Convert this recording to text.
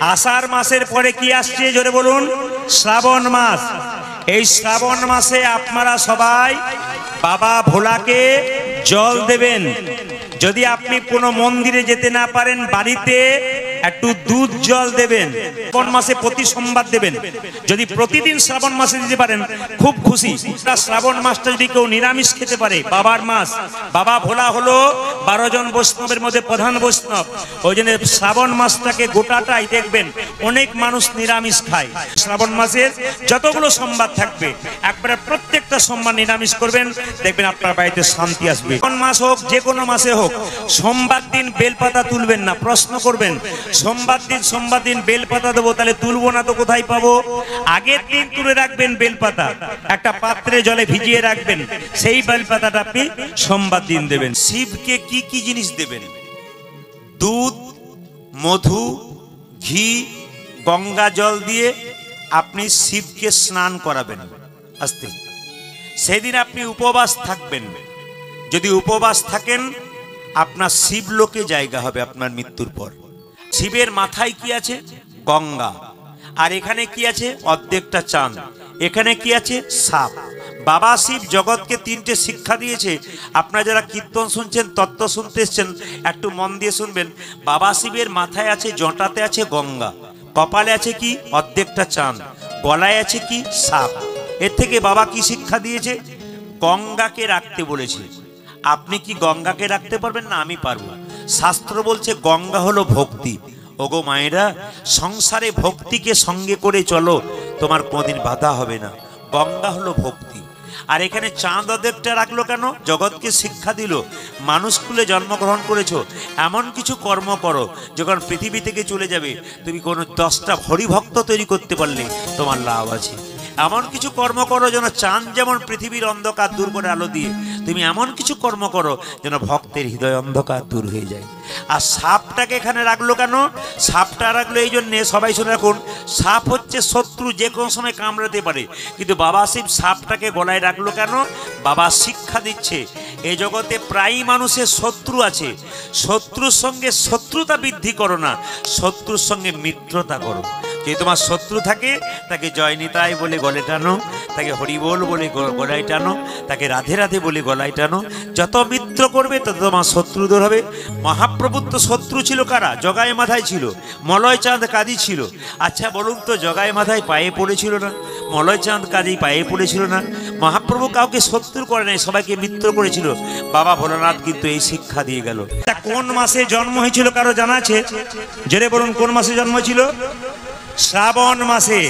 आषाढ़ मासेर परे कि आसছে জোরে বলুন শ্রাবণ মাস। এই শ্রাবণ মাসে আপনারা সবাই বাবা ভোলাকে জল দেবেন। যদি আপনি কোনো মন্দিরে যেতে না পারেন বাড়িতে একটু দুধ জল দেবেন। শ্রাবণ মাসে প্রতি সোমবার দেবেন। যদি প্রতিদিন শ্রাবণ মাসে দিতে পারেন খুব খুশি। শ্রাবণ মাসটা যদি কেউ নিরামিষ খেতে পারে, বাবার মাস, বাবা ভোলা হলো 12 জন বৈষ্ণবের মধ্যে প্রধান বৈষ্ণব। ওই জন্য শ্রাবণ মাসটাকে গোটাটাই দেখবেন অনেক মানুষ নিরামিষ খায়। শ্রাবণ মাসের যতগুলো সোমবার থাকবে একবারে প্রত্যেকটা সোমবার নিরামিষ করবেন, দেখবেন আপনার বাড়িতে শান্তি আসবে। কোন মাস হোক, যে কোনো মাসে হোক, সোমবার দিন বেলপাতা তুলবেন না। প্রশ্ন করবেন সোমবার দিন বেলপাতা দেবো, তাহলে তুলবো না তো কোথায় পাবো? আগের দিন তুলে রাখবেন বেলপাতা, একটা পাত্রে জলে ভিজিয়ে রাখবেন, সেই বেলপাতাটা আপনি সোমবার দিন দেবেন। শিবকে কি কি জিনিস দেবেন? দুধ, মধু, ঘি, গঙ্গা জল দিয়ে আপনি শিবকে স্নান করাবেন। আস্তে সেদিন আপনি উপবাস থাকবেন। যদি উপবাস থাকেন আপনার শিবলোকে জায়গা হবে আপনার মৃত্যুর পর। শিবের মাথায় কি আছে? গঙ্গা। আর এখানে কি আছে? অর্ধেকটা চাঁদ। এখানে কি আছে? সাপ। বাবা শিব জগৎকে 3টে শিক্ষা দিয়েছে। আপনারা যারা কীর্তন শুনছেন, তত্ত্ব শুনতে এসছেন, একটু মন দিয়ে শুনবেন। বাবা শিবের মাথায় আছে, জটাতে আছে গঙ্গা, কপালে আছে কি? অর্ধেকটা চাঁদ, গলায় আছে কি? সাপ। এর থেকে বাবা কি শিক্ষা দিয়েছে? গঙ্গাকে রাখতে বলেছে। আপনি কি গঙ্গাকে রাখতে পারবেন না? আমি পারবো। শাস্ত্র বলছে গঙ্গা হলো ভক্তি। ওগো মায়েরা, সংসারে ভক্তিকে সঙ্গে করে চলো, তোমার কোনদিন বাধা হবে না। গঙ্গা হলো ভক্তি। আর এখানে চাঁদ অর্ধেকটা রাখলো কেন? জগৎকে শিক্ষা দিল, মানুষ কুলে জন্মগ্রহণ করেছো, এমন কিছু কর্ম করো যখন পৃথিবী থেকে চলে যাবে তুমি কোনো 10টা হরিভক্ত তৈরি করতে পারলে তোমার লাভ আছে। এমন কিছু কর্ম করো যেন চাঁদ যেমন পৃথিবীর অন্ধকার দূর করে আলো দিয়ে, তুমি এমন কিছু কর্ম করো যেন ভক্তের হৃদয় অন্ধকার দূর হয়ে যায়। আর সাপটাকে এখানে রাখলো কেন? সাপটা রাখলো এই জন্যে, সবাই শুনে রাখুন, সাপ হচ্ছে শত্রু, যে কোনো সময় কামড়াতে পারে। কিন্তু বাবা শিব সাপটাকে গলায় রাখলো কেন? বাবা শিক্ষা দিচ্ছে এই জগতে প্রায়ই মানুষের শত্রু আছে। শত্রুর সঙ্গে শত্রুতা বৃদ্ধি করো না, শত্রুর সঙ্গে মিত্রতা করো। যদি তোমার শত্রু থাকে তাকে জয় নিতাই বলে গলে টানো, তাকে হরিবোল বলে গলায় টানো, তাকে রাধে রাধে বলে গলায় টানো। যত মিত্র করবে তত তোমার শত্রু দূর হবে। মহাপ্রভুর তো শত্রু ছিল কারা? জগায় মাথায় ছিল, মলয় চাঁদ কাজী ছিল। আচ্ছা বলুন তো, জগায় মাথায় পায়ে পড়েছিল না? মলয় চাঁদ কাজী পায়ে পড়েছিল না? মহাপ্রভু কাউকে শত্রু করে নাই, সবাইকে মিত্র করেছিল। বাবা ভোলানাথ কিন্তু এই শিক্ষা দিয়ে গেল। কোন মাসে জন্ম হয়েছিল কারো জানা আছে? জেনে বলুন, কোন মাসে জন্ম হয়েছিল? শ্রাবণ মাসে।